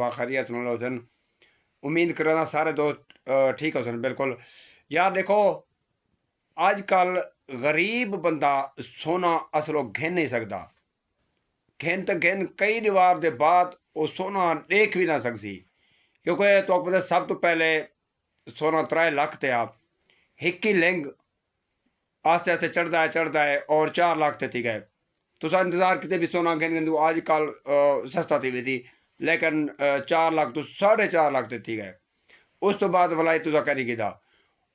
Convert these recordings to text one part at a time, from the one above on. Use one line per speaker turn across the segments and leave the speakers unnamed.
बाखैरियत नाल होसन। उम्मीद करना सारे दोस्त ठीक होसन। बिल्कुल यार देखो, अजकल गरीब बंदा सोना असलों घिन नहीं सकता। घिन तो घिन कई दीवार के बाद वो सोना देख भी ना सकसी, क्योंकि तो पता सब तो पहले सोना 3 लाख ते आप एक ही लिंग आस्ते आस्ते चढ़ता है और 4 लाख ते थी गए। तुसा इंतजार किते भी सोना घिन घिन आजकल सस्ता थी भी थी, लेकिन 4 लाख तो 4.5 लाख ते थी गए। उस तो बाद वलाई तुसा करी गिदा,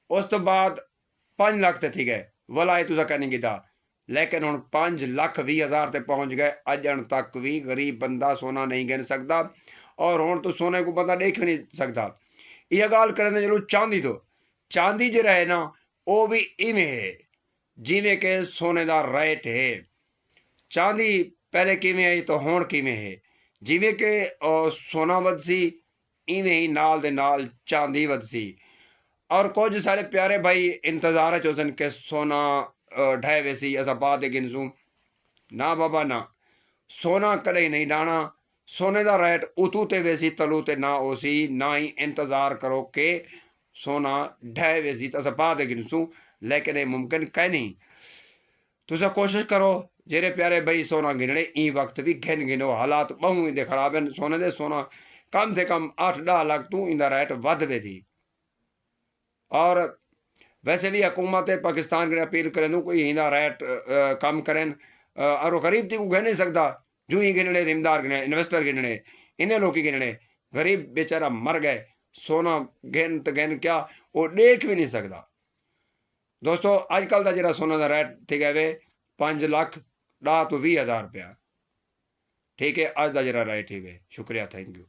उस तो बाद 5 लाख ते थी गए, वलाई तुसा करी गिदा। लेकिन हुण 5,20,000 ते पहुंच गए। अजन तक भी गरीब बंदा सोना नहीं गिन सकता, और हुण तो सोने को बंदा देख भी नहीं सकता। यह गाल करें चलो चांदी, तो चांदी जो रहे ना वो भी इवें है जिमें के सोने का रेट है। चांदी पहले किमें आई तो हुण किमें है, जिमें के सोना वधसी इवें ही नाल दे नाल चांदी वधसी। और कुछ सारे प्यारे भाई इंतजार चोसन के सोना ढह वेसी असा बाद गिनसूं। ना बाबा ना, सोना कदे नहीं डाना। सोने का रेट उतू ते वेसी तलू ते ना ओसी, ना ही इंतजार करो के सोना ढह वेसी तो असा बाद गिनसूं। लेकिन ये मुमकिन कह नहीं। तुसा कोशिश करो जेरे प्यारे भाई सोना गिनने ई वक्त भी घिन गिनो। हालात बहु इंदे खराब हैं सोने दे। सोना कम से कम 8-10 लाख तू इंदा रेट वध वे थी। और वैसे भी हुकूमत पाकिस्तान के अपील करें दूँ कोई इंदा रेट कम करें। और गरीब थी को गिन नहीं सकता, जू ही गिनने जिम्मेदार गिने इन्वेस्टर गिनने इन्हें लोग गिनने। गरीब बेचारा मर गए, सोना गिन तो गिन क्या वो देख भी नहीं सकता। दोस्तों अजकल का जो सोना का रेट ठीक है वे 5,10,000 तो 20,000 रुपया। ठीक है, अज का जरा रेट ठीक है। शुक्रिया, थैंक यू।